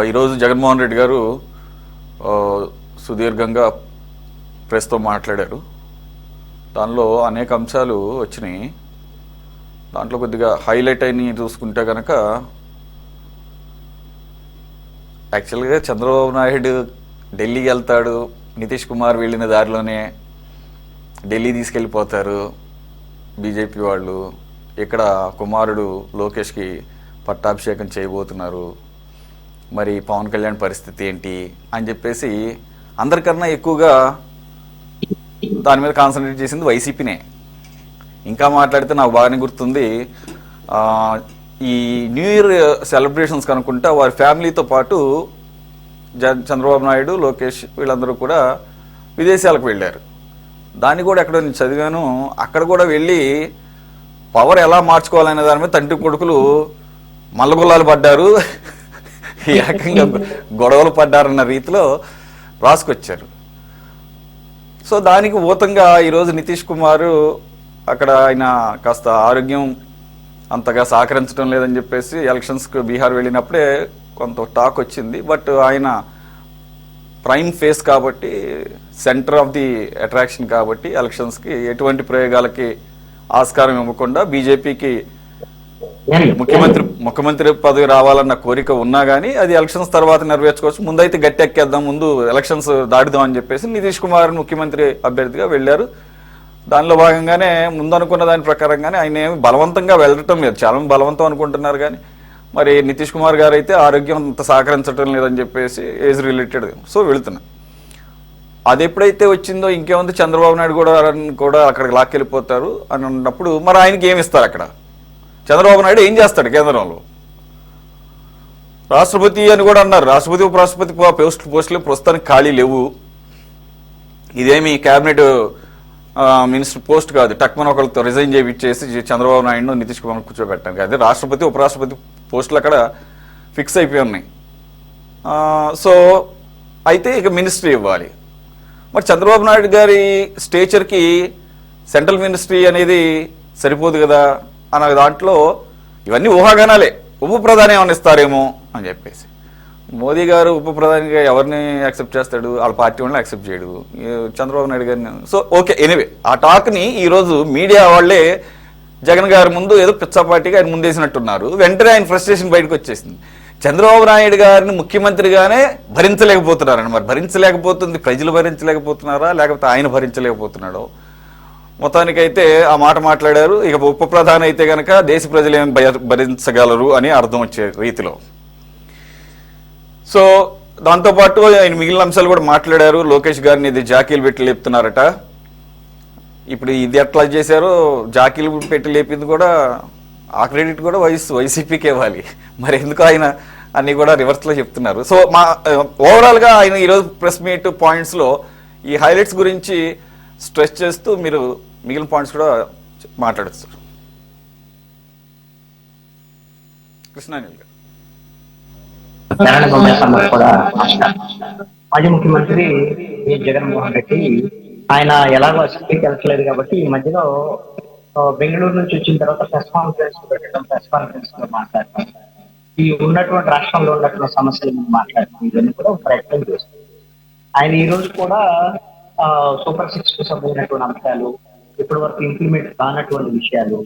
ఈరోజు జగన్మోహన్ రెడ్డి గారు ఆ, సుదీర్ఘంగా ప్రెస్తో మాట్లాడారు. దానిలో అనేక అంశాలు వచ్చినాయి. దాంట్లో కొద్దిగా హైలైట్ అయిన చూసుకుంటే కనుక యాక్చువల్గా చంద్రబాబు నాయుడు ఢిల్లీకి వెళ్తాడు, నితీష్ కుమార్ వెళ్ళిన దారిలోనే ఢిల్లీ తీసుకెళ్ళిపోతారు బీజేపీ వాళ్ళు. ఇక్కడ కుమారుడు లోకేష్కి పట్టాభిషేకం చేయబోతున్నారు, మరి పవన్ కళ్యాణ్ పరిస్థితి ఏంటి అని చెప్పేసి అందరికన్నా ఎక్కువగా దాని మీద కాన్సన్ట్రేట్ చేసింది వైసీపీనే. ఇంకా మాట్లాడితే నాకు బాగానే గుర్తుంది, ఆ, ఈ న్యూ ఇయర్ సెలబ్రేషన్స్ కనుక్కుంటా వారి ఫ్యామిలీతో పాటు చంద్రబాబు నాయుడు, లోకేష్ వీళ్ళందరూ కూడా విదేశాలకు వెళ్ళారు. దాన్ని కూడా ఎక్కడో నేను చదివాను. అక్కడ కూడా వెళ్ళి పవర్ ఎలా మార్చుకోవాలనే దాని మీద తండ్రి కొడుకులు మల్లగుల్లాలు పడ్డారు, ఏకంగా గొడవలు పడ్డారన్న రీతిలో రాసుకొచ్చారు. సో దానికి ఊతంగా ఈరోజు నితీష్ కుమార్ అక్కడ ఆయన కాస్త ఆరోగ్యం అంతగా సహకరించడం లేదని చెప్పేసి ఎలక్షన్స్కి బీహార్ వెళ్ళినప్పుడే కొంత టాక్ వచ్చింది. బట్ ఆయన ప్రైమ్ ఫేస్ కాబట్టి, సెంటర్ ఆఫ్ ది అట్రాక్షన్ కాబట్టి ఎలక్షన్స్కి ఎటువంటి ప్రయోగాలకి ఆస్కారం ఇవ్వకుండా బీజేపీకి ముఖ్యమంత్రి పదవి రావాలన్న కోరిక ఉన్నా కానీ అది ఎలక్షన్స్ తర్వాత నెరవేర్చుకోవచ్చు, ముందైతే గట్టి ఎక్కేద్దాం, ముందు ఎలక్షన్స్ దాటుదాం అని చెప్పేసి నితీష్ కుమార్ ముఖ్యమంత్రి అభ్యర్థిగా వెళ్ళారు. దానిలో భాగంగానే ముందు అనుకున్న దాని ప్రకారంగానే ఆయన ఏమి బలవంతంగా వెళ్ళటం లేదు. చాలా మంది బలవంతం అనుకుంటున్నారు కానీ మరి నితీష్ కుమార్ గారు అయితే ఆరోగ్యం అంత సహకరించడం లేదని చెప్పేసి ఏజ్ రిలేటెడ్ సో వెళుతున్నా. అది ఎప్పుడైతే వచ్చిందో ఇంకేముంది, చంద్రబాబు నాయుడు కూడా అక్కడికి లాక్కెళ్ళిపోతారు అని ఉన్నప్పుడు మరి ఆయనకి ఏమి ఇస్తారు? అక్కడ చంద్రబాబు నాయుడు ఏం చేస్తాడు? కేంద్రంలో రాష్ట్రపతి అని కూడా అన్నారు. రాష్ట్రపతి ఉపరాష్ట్రపతి పోస్టులు ప్రస్తుతానికి ఖాళీ లేవు. ఇదేమి క్యాబినెట్ మినిస్టర్ పోస్ట్ కాదు, టక్మన్ ఒకరితో రిజైన్ చేయించేసి చంద్రబాబు నాయుడు నితీష్ కుమార్ కూర్చోబెట్టాను. అదే రాష్ట్రపతి ఉపరాష్ట్రపతి పోస్టులు అక్కడ ఫిక్స్ అయిపోయి ఉన్నాయి. సో అయితే ఇక మినిస్ట్రీ ఇవ్వాలి. మరి చంద్రబాబు నాయుడు గారి స్టేచర్కి సెంట్రల్ మినిస్ట్రీ అనేది సరిపోదు కదా అన్న దాంట్లో ఇవన్నీ ఊహాగానాలే. ఉప ప్రధాని ఏమైనా ఇస్తారేమో అని చెప్పేసి మోదీ గారు ఉప ప్రధానిగా ఎవరిని యాక్సెప్ట్ చేస్తాడు? వాళ్ళ పార్టీ వాళ్ళని యాక్సెప్ట్ చేయడు, చంద్రబాబు నాయుడు గారిని. సో ఓకే, ఎనీవే ఆ టాక్ని ఈరోజు మీడియా వాళ్ళే జగన్ గారి ముందు ఏదో పిచ్చాపార్టీగా ఆయన ముందేసినట్టున్నారు. వెంటనే ఆయన ఫ్రస్ట్రేషన్ బయటకు వచ్చేసింది. చంద్రబాబు నాయుడు గారిని ముఖ్యమంత్రిగానే భరించలేకపోతున్నారని. మరి భరించలేకపోతుంది ప్రజలు భరించలేకపోతున్నారా, లేకపోతే ఆయన భరించలేకపోతున్నాడో? మొత్తానికైతే ఆ మాట మాట్లాడారు. ఇక ఉప ప్రధాని అయితే కనుక దేశ ప్రజలు ఏమి భరించగలరు అని అర్థం వచ్చే రీతిలో. సో దాంతోపాటు ఆయన మిగిలిన అంశాలు కూడా మాట్లాడారు. లోకేష్ గారిని ఇది జాకీలు పెట్టి లేపుతున్నారట. ఇప్పుడు ఇది ఎట్లా చేశారో, జాకీలు పెట్టి లేపింది కూడా ఆ క్రెడిట్ కూడా వైసీపీకి ఇవ్వాలి. మరి ఎందుకు ఆయన అన్ని కూడా రివర్స్లో చెప్తున్నారు. సో మా ఓవరాల్గా ఆయన ఈరోజు ప్రెస్ మీట్ పాయింట్స్లో ఈ హైలైట్స్ గురించి స్ట్రెస్ చేస్తూ మీరు మిగిలిన పాయింట్స్ కూడా మాట్లాడచ్చు. కృష్ణానిల్ గారు. కూడా మాజీ ముఖ్యమంత్రి జగన్మోహన్ రెడ్డి ఆయన ఎలాగో అసెంబ్లీకి వెళ్ళట్లేదు కాబట్టి ఈ మధ్యలో బెంగళూరు నుంచి వచ్చిన తర్వాత ప్రెస్ కాన్ఫరెన్స్ లో మాట్లాడతాం, ఈ ఉన్నటువంటి రాష్ట్రంలో ఉన్నటువంటి సమస్యల మీద మాట్లాడతాం, ఇవన్నీ కూడా ప్రయత్నం చేస్తాం. ఆయన ఈ రోజు కూడా సూపర్ 6 కు సంబంధించినటువంటి అంశాలు, ఇప్పటి వరకు ఇంప్లిమెంట్ కానటువంటి విషయాలు,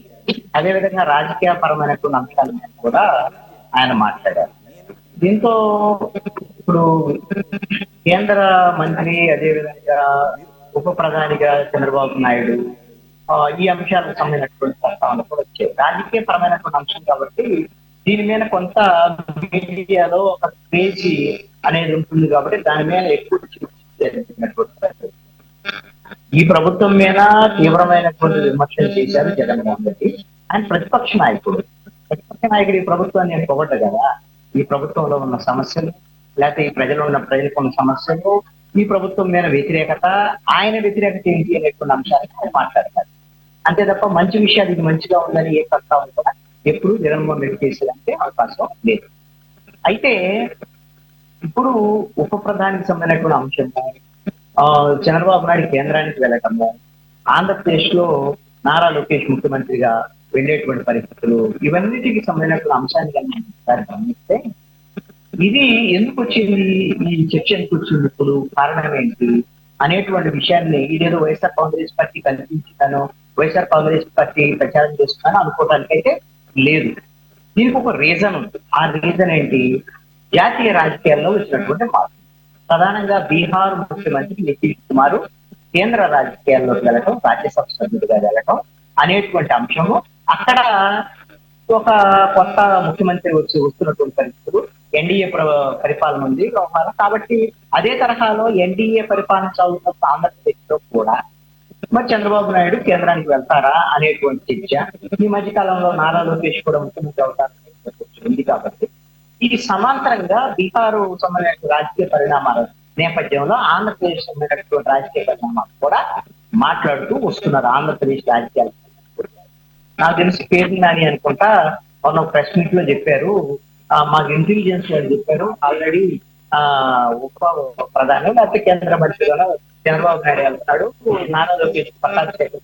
అదేవిధంగా రాజకీయ పరమైనటువంటి అంశాల మీద కూడా ఆయన మాట్లాడారు. దీంతో ఇప్పుడు కేంద్ర మంత్రి అదేవిధంగా ఉప ప్రధానిగా చంద్రబాబు నాయుడు ఈ అంశాలకు సంబంధించినటువంటి ప్రస్తావనలు కూడా వచ్చాయి. రాజకీయ పరమైనటువంటి అంశం కాబట్టి దీని మీద కొంత మీడియాలో ఒక క్రేజీ అనేది ఉంటుంది కాబట్టి దాని మీద ఎక్కువ ఈ ప్రభుత్వం మీద తీవ్రమైనటువంటి విమర్శలు చేశారు జగన్మోహన్ రెడ్డి. ఆయన ప్రతిపక్ష నాయకుడు ఈ ప్రభుత్వాన్ని నేను పొగడ్డ కదా, ఈ ప్రభుత్వంలో ఉన్న సమస్యలు, లేకపోతే ఈ ప్రజలకు ఉన్న సమస్యలు, ఈ ప్రభుత్వం మీద వ్యతిరేకత, ఆయన వ్యతిరేకత ఏంటి అనేటువంటి అంశాలను ఆయన మాట్లాడతారు. అంతే తప్ప మంచి విషయాలు ఇది మంచిగా ఉందని ఏ ప్రస్తావన కూడా ఎప్పుడు జగన్మోహన్ రెడ్డి చేసేదంటే అవకాశం లేదు. అయితే ఇప్పుడు ఉప ప్రధానికి సంబంధించినటువంటి అంశము, చంద్రబాబు నాయుడు కేంద్రానికి వెళ్ళటము, ఆంధ్రప్రదేశ్ లో నారా లోకేష్ ముఖ్యమంత్రిగా వెళ్ళేటువంటి పరిస్థితులు, ఇవన్నిటికి సంబంధించిన అంశాన్ని గమనిస్తే ఇది ఎందుకు వచ్చింది, ఈ చర్చ ఎందుకు వచ్చింది, ఇప్పుడు కారణం ఏంటి అనేటువంటి విషయాన్ని ఇదేదో వైఎస్ఆర్ కాంగ్రెస్ పార్టీ కల్పించాను, వైఎస్ఆర్ కాంగ్రెస్ పార్టీ ప్రచారం చేస్తున్నాను అనుకోవడానికి అయితే లేదు. దీనికి ఒక రీజన్ ఉంది. ఆ రీజన్ ఏంటి? జాతీయ రాజకీయాల్లో వచ్చినటువంటి మార్పు. ప్రధానంగా బీహార్ ముఖ్యమంత్రి నితీష్ కుమార్ కేంద్ర రాజకీయాల్లోకి వెళ్ళటం, రాజ్యసభ సభ్యుడిగా వెళ్ళటం అనేటువంటి అంశము అక్కడ ఒక కొత్త ముఖ్యమంత్రి వస్తున్నటువంటి పరిస్థితులు, ఎన్డీఏ పరిపాలన ఉంది వ్యవహారం. కాబట్టి అదే తరహాలో ఎన్డీఏ పరిపాలన సాగుతున్న ఆంధ్రప్రదేశ్ లో కూడా మరి చంద్రబాబు నాయుడు కేంద్రానికి వెళ్తారా అనేటువంటి చర్చ. ఈ మధ్య కాలంలో నారా లోకేష్ కూడా ముఖ్యమంత్రి అవుతారు ఉంది. కాబట్టి ఇది సమాంతరంగా బీహారు సంబంధించిన రాజకీయ పరిణామాల నేపథ్యంలో ఆంధ్రప్రదేశ్ సంబంధించినటువంటి రాజకీయ పరిణామాలు కూడా మాట్లాడుతూ వస్తున్నారు. ఆంధ్రప్రదేశ్ రాజకీయాలు నాకు తెలిసి పేరు నాని అనుకుంటా మొన్న ప్రెస్ మీట్ లో చెప్పారు, మాకు ఇంటెలిజెన్స్ వాళ్ళు చెప్పారు ఆల్రెడీ ఉప ప్రధాని లేకపోతే కేంద్ర మంత్రిగాను చంద్రబాబు నాయుడు వెళ్తున్నాడు, నారా లోకేష్ పట్టాభిషేకం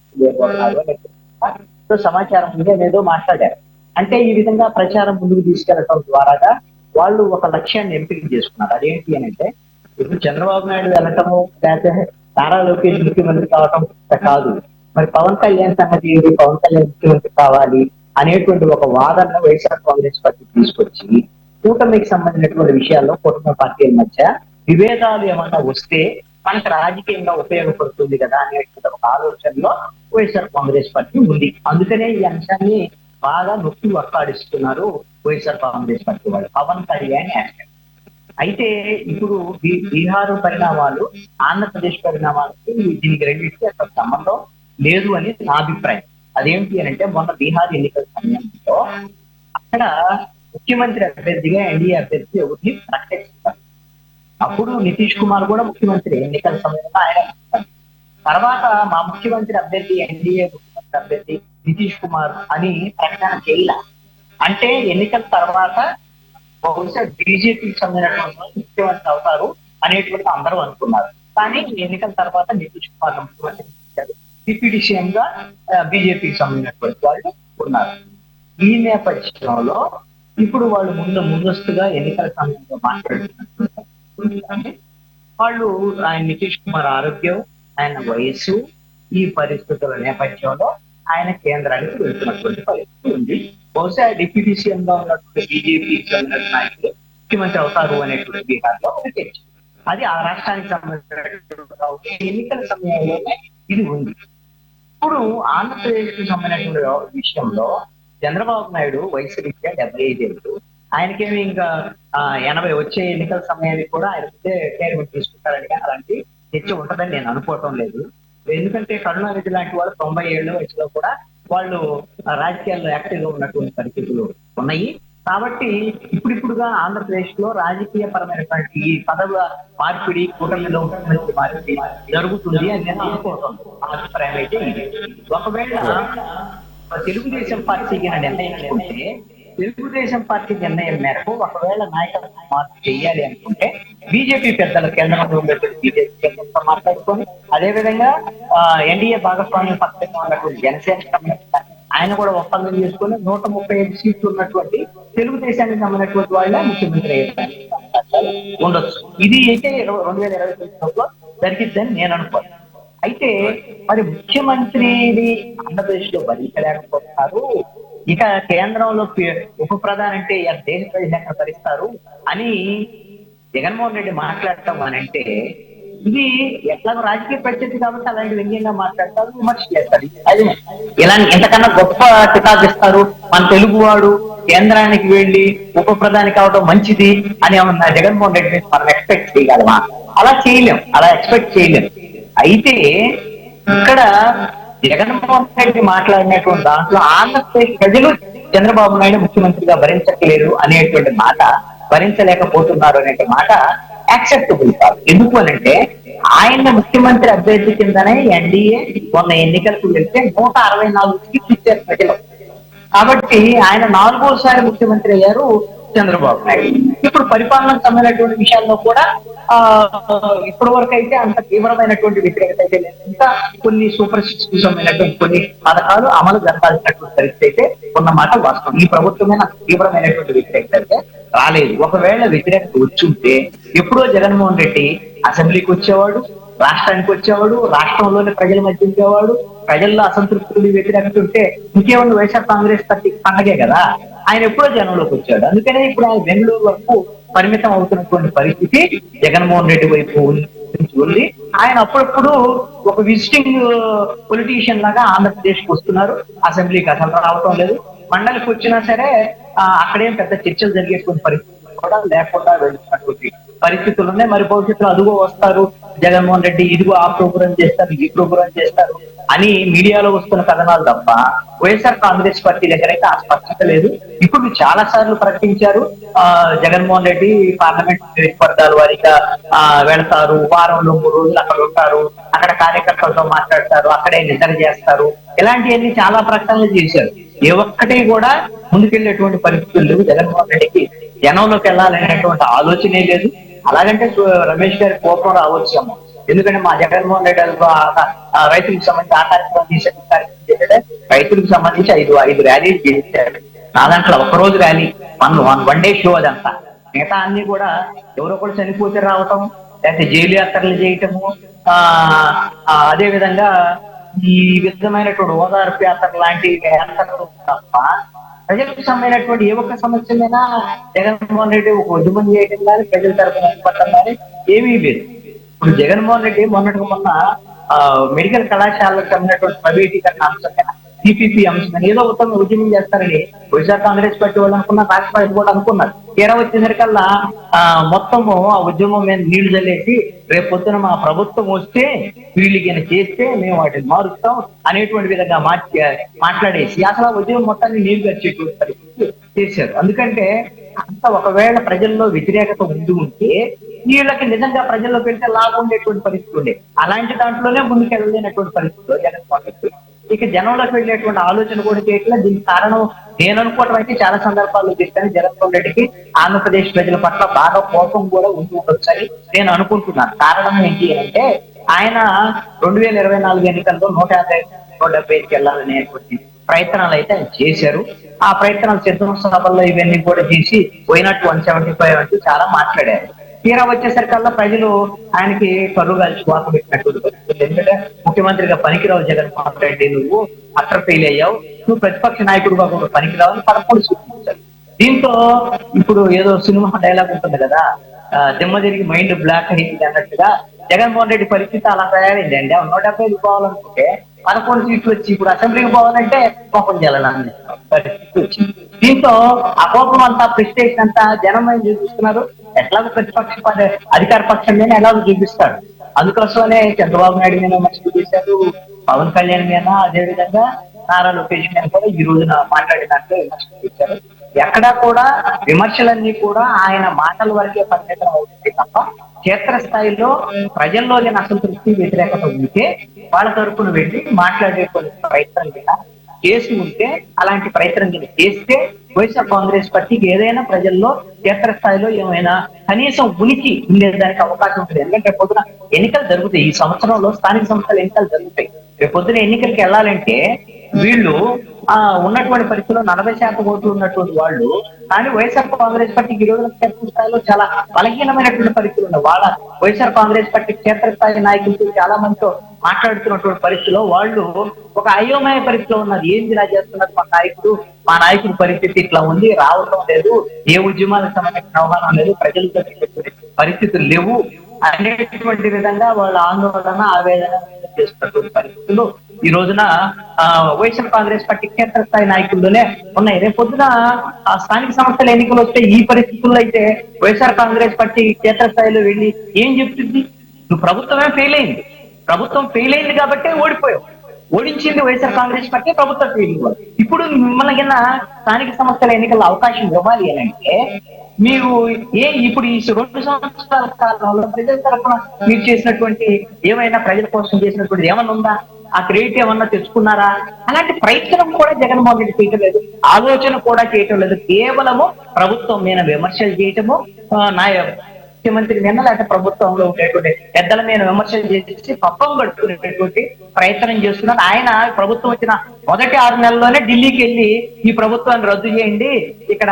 సమాచారం ఉంది అనేదో మాట్లాడారు. అంటే ఈ విధంగా ప్రచారం ముందుకు తీసుకెళ్లడం ద్వారాగా వాళ్ళు ఒక లక్ష్యాన్ని ఎంపిక చేసుకున్నారు. అదేంటి అని అంటే, ఇప్పుడు చంద్రబాబు నాయుడు వెళ్ళటము లేకపోతే నారా లోకేష్ ముఖ్యమంత్రి కావటం కాదు, మరి పవన్ కళ్యాణ్ సంగతి ఏంటి, పవన్ కళ్యాణ్ ముఖ్యమంత్రి కావాలి అనేటువంటి ఒక వాదనను వైఎస్ఆర్ కాంగ్రెస్ పార్టీ తీసుకొచ్చి కూటమికి సంబంధించినటువంటి విషయాల్లో కూటమి పార్టీల మధ్య విభేదాలు ఏమన్నా వస్తే మనకు రాజకీయంగా ఉపయోగపడుతుంది కదా అనేటువంటి ఒక ఆలోచనలో వైఎస్ఆర్ కాంగ్రెస్ పార్టీ ఉంది. అందుకనే ఈ అంశాన్ని బాగా నొక్కి వక్కాడిస్తున్నారు వైఎస్ఆర్ కాంగ్రెస్ పార్టీ వాళ్ళు, పవన్ కళ్యాణ్ యాక్షన్. అయితే ఇప్పుడు బీహార్ పరిణామాలు ఆంధ్రప్రదేశ్ పరిణామాలకి దీనికి రెండింటికి అసలు సంబంధం లేదు అని నా అభిప్రాయం. అదేంటి అని అంటే, మొన్న బీహార్ ఎన్నికల సమయంలో అక్కడ ముఖ్యమంత్రి అభ్యర్థిగా ఎన్డీఏ అభ్యర్థి ఎవరిని ప్రకటిస్తారు. అప్పుడు నితీష్ కుమార్ కూడా ముఖ్యమంత్రి ఎన్నికల సమయంలో ఆయన తర్వాత మా ముఖ్యమంత్రి అభ్యర్థి ఎన్డీఏ ముఖ్యమంత్రి అభ్యర్థి నితీష్ కుమార్ అని ప్రకటన చేయాల. అంటే ఎన్నికల తర్వాత బహుశా బీజేపీకి సంబంధించినటువంటి ముఖ్యమంత్రి అవుతారు అనేటువంటి అందరూ అనుకున్నారు. కానీ ఎన్నికల తర్వాత నితీష్ కుమార్ ముఖ్యమంత్రి ఇచ్చారు, డిప్యూటీ సీఎం గా బీజేపీకి సంబంధించినటువంటి వాళ్ళు ఉన్నారు. ఈ నేపథ్యంలో ఇప్పుడు వాళ్ళు ముందస్తుగా ఎన్నికల సమయంలో మాట్లాడుతున్నారు. వాళ్ళు ఆయన నితీష్ కుమార్ ఆరోగ్యం, ఆయన వయస్సు, ఈ పరిస్థితుల నేపథ్యంలో ఆయన కేంద్రానికి వెళ్తున్నటువంటి పరిస్థితి ఉంది. బహుశా డిప్యూటీ సీఎం గా ఉన్నటువంటి బీజేపీ నాయకులు ముఖ్యమంత్రి అవుతారు అనేటువంటి బీహార్ లో అది ఆ రాష్ట్రానికి సంబంధించినటువంటి ఎన్నికల సమయంలోనే ఇది ఉంది. ఇప్పుడు ఆంధ్రప్రదేశ్ కి సంబంధించినటువంటి విషయంలో చంద్రబాబు నాయుడు వయసు రీత్యా 75 ఏళ్ళు, ఆయనకేమి ఇంకా 80 వచ్చే ఎన్నికల సమయానికి కూడా ఆయన రిటైర్మెంట్ తీసుకుంటారని అలాంటి చర్చ ఉంటుందని నేను అనుకోవటం లేదు. ఎందుకంటే కరుణానిధి లాంటి వాళ్ళు 90 ఏళ్ళ వయసులో కూడా వాళ్ళు రాజకీయాల్లో యాక్టివ్ గా ఉన్నటువంటి పరిస్థితులు ఉన్నాయి. కాబట్టి ఇప్పుడిప్పుడుగా ఆంధ్రప్రదేశ్ లో రాజకీయ పరమైనటువంటి ఈ పదవుల మార్పిడి, కూటమిలో మార్పిడి జరుగుతుంది అని నేను అనుకోవటం అభిప్రాయం అయితే ఇది. ఒకవేళ తెలుగుదేశం పార్టీకి నిర్ణయం అనుకుంటే, తెలుగుదేశం పార్టీ నిర్ణయం మేరకు ఒకవేళ నాయకత్వం మార్పు చేయాలి అనుకుంటే బీజేపీ పెద్దల కేంద్రంలో ఉండేటువంటి బీజేపీ పెద్దలతో మాట్లాడుకొని, అదేవిధంగా ఎన్డీఏ భాగస్వామ్య పక్షంగా ఉన్నటువంటి జనసేన ఆయన కూడా ఒప్పందం చేసుకుని 135 సీట్లు ఉన్నటువంటి తెలుగుదేశానికి సంబంధించినటువంటి వాళ్ళే ముఖ్యమంత్రి అయ్యేదానికి ఉండొచ్చు. ఇది అయితే 2029లో జరిగిద్దని నేను అనుకోను. అయితే మరి ముఖ్యమంత్రిని ఆంధ్రప్రదేశ్ లో భరించలేకపోతున్నారు, ఇక కేంద్రంలో ఉప ప్రధాని అంటే దేశ ప్రజలు భరిస్తారు అని జగన్మోహన్ రెడ్డి మాట్లాడటం అని అంటే, ఇది ఎట్లాగో రాజకీయ పరిస్థితి కాబట్టి అలాంటి వ్యంగ్యంగా మాట్లాడతారు, విమర్శ చేస్తారు. అది ఇలా ఎంతకన్నా గొప్ప కితాబిస్తారు, మన తెలుగువాడు కేంద్రానికి వెళ్ళి ఉప ప్రధాని కావడం మంచిది అని ఏమన్నా జగన్మోహన్ రెడ్డి మనం ఎక్స్పెక్ట్ చేయగలమా? అలా చేయలేం, అలా ఎక్స్పెక్ట్ చేయలేం. అయితే ఇక్కడ జగన్మోహన్ రెడ్డి మాట్లాడినటువంటి దాంట్లో ఆంధ్రప్రదేశ్ ప్రజలు చంద్రబాబు నాయుడు ముఖ్యమంత్రిగా భరించట్లేదు అనేటువంటి మాట, భరించలేకపోతున్నారు అనే మాట యాక్సెప్టబుల్ కాదు. ఎందుకు అనంటే, ఆయన ముఖ్యమంత్రి అభ్యర్థి కిందనే ఎన్డీఏ మొన్న ఎన్నికలకు వెళ్తే 164 సీట్లు ఇచ్చారు ప్రజలు. కాబట్టి ఆయన 4వసారి ముఖ్యమంత్రి అయ్యారు చంద్రబాబు నాయుడు. ఇప్పుడు పరిపాలనకు సంబంధించినటువంటి విషయాల్లో కూడా ఇప్పటి వరకు అయితే అంత తీవ్రమైనటువంటి వ్యతిరేకత అయితే లేదు. ఇంకా కొన్ని సూపర్ సిక్స్ కు సంబంధించినటువంటి కొన్ని పథకాలు అమలు జరగాల్సినటువంటి పరిస్థితి అయితే ఉన్నమాట వాస్తవం. ఈ ప్రభుత్వమే నాకు తీవ్రమైనటువంటి వ్యతిరేకత అయితే రాలేదు. ఒకవేళ వ్యతిరేకత వచ్చుంటే ఎప్పుడో జగన్మోహన్ రెడ్డి అసెంబ్లీకి వచ్చేవాడు, రాష్ట్రానికి వచ్చేవాడు, రాష్ట్రంలోని ప్రజల మధ్య ఉండేవాడు. ప్రజల్లో అసంతృప్తులు వ్యతిరేకత ఉంటే ఇంకేమన్నా వైఎస్ఆర్ కాంగ్రెస్ పార్టీ పండగే కదా. ఆయన ఎప్పుడో జనంలోకి వచ్చాడు. అందుకనే ఇప్పుడు ఆయన బెంగళూరు వరకు పరిమితం అవుతున్నటువంటి పరిస్థితి జగన్మోహన్ రెడ్డి వైపు ఉంది. ఆయన అప్పుడప్పుడు ఒక విజిటింగ్ పొలిటీషియన్ లాగా ఆంధ్రప్రదేశ్ కు వస్తున్నారు. అసెంబ్లీకి అసలు రావటం లేదు. మండలికి వచ్చినా సరే అక్కడేం పెద్ద చర్చలు జరిగేటువంటి పరిస్థితి కూడా లేకుండా వెళ్తున్నటువంటి పరిస్థితులు ఉన్నాయి. మరి భవిష్యత్తులో అదుగో వస్తారు జగన్మోహన్ రెడ్డి, ఇదిగో ఆ ప్రోగ్రాం చేస్తారు, ఈ ప్రోగ్రాం చేస్తారు అని మీడియాలో వస్తున్న కథనాలు తప్ప వైఎస్ఆర్ కాంగ్రెస్ పార్టీ దగ్గర అయితే ఆ స్పష్టత లేదు. ఇప్పుడు చాలా సార్లు ప్రకటించారు జగన్మోహన్ రెడ్డి పార్లమెంట్ నియోజకవర్గాల వారిగా వెళ్తారు, వారంలో 3 రోజులు అక్కడ ఉంటారు, అక్కడ కార్యకర్తలతో మాట్లాడతారు, అక్కడే నిద్ర చేస్తారు, ఇలాంటివన్నీ చాలా ప్రకటనలు చేశారు. ఏ ఒక్కటి కూడా ముందుకెళ్లేటువంటి పరిస్థితులు లేవు. జగన్మోహన్ రెడ్డికి జనంలోకి వెళ్ళాలనేటువంటి ఆలోచనే లేదు. అలాగంటే రమేష్ గారి కోపం రావచ్చేమో. ఎందుకంటే మా జగన్మోహన్ రెడ్డి రైతులకు సంబంధించి ఆ కార్యక్రమం చేసే రైతులకు సంబంధించి ఐదు ర్యాలీలు చేశారు. నా దాంట్లో ఒకరోజు ర్యాలీ, వన్ డే షో అదంతా. మిగతా అన్ని కూడా ఎవరో కూడా చనిపోతే రావటం, లేకపోతే జైలు యాత్రలు చేయటము, అదే విధంగా ఈ విధమైనటువంటి ఓదార్పు యాత్ర లాంటి యాత్రలు తప్ప ప్రజలకు సంబంధించినటువంటి ఏ ఒక్క సమస్యలైనా జగన్మోహన్ రెడ్డి ఒక ఉద్యమం చేయటం కానీ ప్రజల తరఫున పట్టడం కానీ ఏమీ లేదు. ఇప్పుడు జగన్మోహన్ రెడ్డి మొన్న మెడికల్ కళాశాలకు సంబంధించినటువంటి ప్రైవేటీకరణ అంశం, సిపిపి అంశం ఏదో ఉద్యమం చేస్తారని వైఎస్ఆర్ కాంగ్రెస్ పార్టీ వాళ్ళు అనుకున్నారు, రాష్ట్ర పార్టీ కూడా అనుకున్నారు. తీరా వచ్చేసరికల్లా మొత్తము ఆ ఉద్యమం మీద నీళ్లు చల్లేసి రేపు పొద్దున మా ప్రభుత్వం వస్తే వీళ్ళకి చేస్తే మేము వాటిని మారుస్తాం అనేటువంటి విధంగా మాట్లాడేసి అసలు ఆ ఉద్యమం మొత్తాన్ని నీళ్లు వచ్చేటువంటి పరిస్థితి చేశారు. ఎందుకంటే అంత ఒకవేళ ప్రజల్లో వ్యతిరేకత ఉంటే వీళ్ళకి నిజంగా ప్రజల్లోకి వెళ్తే లాభం ఉండేటువంటి పరిస్థితి ఉండే. అలాంటి దాంట్లోనే ముందుకు వెళ్ళలేనటువంటి పరిస్థితిలో జగన్మోహన్ రెడ్డి ఇక జనంలోకి వెళ్ళేటువంటి ఆలోచన కూడా చేయట్లేదు. దీనికి కారణం నేను అనుకోవడం అయితే చాలా సందర్భాల్లో చెప్పాను, జగన్మోహన్ రెడ్డికి ఆంధ్రప్రదేశ్ ప్రజల పట్ల బాగా కోపం కూడా ఉండొచ్చని నేను అనుకుంటున్నాను. కారణం ఏంటి అంటే ఆయన 2024 ఎన్నికల్లో 150-175కి వెళ్ళాలనేటువంటి ప్రయత్నాలు అయితే ఆయన చేశారు. ఆ ప్రయత్నాలు సిద్ధం సభల్లో ఇవన్నీ కూడా చేసి పోయినట్టు 175 అంటూ చాలా మాట్లాడారు. తీరా వచ్చేసరికల్లా ప్రజలు ఆయనకి కర్రుగాల్చి వాక పెట్టినట్టు. ఎందుకంటే ముఖ్యమంత్రిగా పనికిరావు జగన్మోహన్ రెడ్డి, నువ్వు అట్టర్ ఫెయిల్ అయ్యావు, నువ్వు ప్రతిపక్ష నాయకుడుగా కూడా పనికిరావు అని 13 సూచించారు. దీంతో ఇప్పుడు ఏదో సినిమా డైలాగ్ ఉంటుంది కదా, దిమ్మ తిరిగి మైండ్ బ్లాక్ అయింది అన్నట్టుగా జగన్మోహన్ రెడ్డి పరిస్థితి అలా తయారైంది అండి. 175 పోవాలనుకుంటే 11 సీట్లు వచ్చి ఇప్పుడు అసెంబ్లీకి పోవాలంటే కోపం జల్లని పరిస్థితి వచ్చింది. దీంతో ఆ కోపం అంతా ప్రెస్టేషన్ అంతా జనం ఏం చూపిస్తున్నారు, ఎట్లాగో ప్రతిపక్ష అధికార పక్షం మీద ఎలాగో చూపిస్తాడు. అందుకోసమనే చంద్రబాబు నాయుడు మీద విమర్శలు చేశారు, పవన్ కళ్యాణ్ మీద, అదే విధంగా నారా లోకేష్ మీద కూడా ఈ రోజున మాట్లాడినట్లు విమర్శలు చేశారు. ఎక్కడా కూడా విమర్శలన్నీ కూడా ఆయన మాటల వరకే పరిమితం అవుతుంది తప్ప క్షేత్రస్థాయిలో ప్రజల్లో లేని అసంతృప్తి వ్యతిరేకత ఉంటే వాళ్ళ తరపున వెళ్ళి మాట్లాడేటువంటి ప్రయత్నం మీద చేసి ఉంటే, అలాంటి ప్రయత్నం కింద చేస్తే వైఎస్ఆర్ కాంగ్రెస్ పార్టీకి ఏదైనా ప్రజల్లో క్షేత్రస్థాయిలో ఏమైనా కనీసం ఉనికి ఉండేదానికి అవకాశం ఉంటుంది. ఎందుకంటే పొద్దున ఎన్నికలు జరుగుతాయి, ఈ సంవత్సరంలో స్థానిక సంస్థల ఎన్నికలు జరుగుతాయి. రేపు పొద్దున ఎన్నికలకి వెళ్ళాలంటే వీళ్ళు ఉన్నటువంటి పరిస్థితుల్లో 40% ఓట్లు ఉన్నటువంటి వాళ్ళు, కానీ వైఎస్ఆర్ కాంగ్రెస్ పార్టీకి ఈ రోజున క్షేత్రస్థాయిలో చాలా బలహీనమైనటువంటి పరిస్థితులు ఉన్నాయి. వాళ్ళ వైఎస్ఆర్ కాంగ్రెస్ పార్టీ క్షేత్రస్థాయి నాయకులతో చాలా మందితో మాట్లాడుతున్నటువంటి పరిస్థితిలో వాళ్ళు ఒక అయోమయ పరిస్థితిలో ఉన్నారు. ఏంది ఇలా చేస్తున్నారు మా నాయకుడి పరిస్థితి ఇట్లా ఉంది, రావటం లేదు, ఏ ఉద్యమాలకు సంబంధించిన అవగాహన లేదు, ప్రజలతో పరిస్థితులు లేవు అనేటువంటి విధంగా వాళ్ళ ఆందోళన ఆవేదన చేస్తున్నటువంటి పరిస్థితులు ఈ రోజున వైఎస్ఆర్ కాంగ్రెస్ పార్టీ క్షేత్రస్థాయి నాయకుల్లోనే ఉన్నాయి. రేపు పొద్దున స్థానిక సంస్థల ఎన్నికలు వస్తే ఈ పరిస్థితుల్లో అయితే వైఎస్ఆర్ కాంగ్రెస్ పార్టీ క్షేత్రస్థాయిలో వెళ్ళి ఏం చెప్తుంది, నువ్వు ప్రభుత్వమే ఫెయిల్ అయింది కాబట్టి ఓడిపోయావు, ఓడించింది వైఎస్ఆర్ కాంగ్రెస్ పార్టీ, ప్రభుత్వం ఫెయిల్. ఇప్పుడు మిమ్మల్ని కింద స్థానిక సంస్థల ఎన్నికల్లో అవకాశం ఇవ్వాలి అని అంటే మీరు ఇప్పుడు ఈ 2 సంవత్సరాల కాలంలో ప్రజల తరఫున మీరు చేసినటువంటి ఏమైనా ప్రజల కోసం చేసినటువంటి ఏమన్నా ఉందా, ఆ క్రెడిట్ ఏమన్నా తెచ్చుకున్నారా? అలాంటి ప్రయత్నం కూడా జగన్మోహన్ రెడ్డి చేయటం లేదు, ఆలోచన కూడా చేయటం లేదు. కేవలము ప్రభుత్వం మీద విమర్శలు చేయటము, ముఖ్యమంత్రి నిన్న లేకపోతే ప్రభుత్వంలో ఉండేటువంటి పెద్దల మీద విమర్శలు చేసి పప్పం గడుపుకునేటువంటి ప్రయత్నం చేస్తున్నారు. ఆయన ప్రభుత్వం వచ్చిన మొదటి 6 నెలల్లోనే ఢిల్లీకి వెళ్ళి ఈ ప్రభుత్వాన్ని రద్దు చేయండి, ఇక్కడ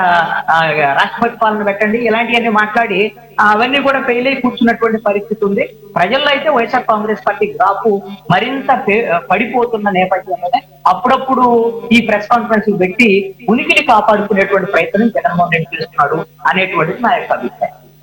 రాష్ట్రపతి పాలన పెట్టండి, ఇలాంటివన్నీ మాట్లాడి అవన్నీ కూడా ఫెయిల్ అయి కూర్చున్నటువంటి పరిస్థితి ఉంది. ప్రజల్లో అయితే వైఎస్ఆర్ కాంగ్రెస్ పార్టీ గ్రాఫ్ మరింత పడిపోతున్న నేపథ్యంలోనే అప్పుడప్పుడు ఈ ప్రెస్ కాన్ఫరెన్స్ పెట్టి ఉనికిని కాపాడుకునేటువంటి ప్రయత్నం జగన్మోహన్ రెడ్డి చేస్తున్నాడు అనేటువంటిది నా యొక్క అభిప్రాయం.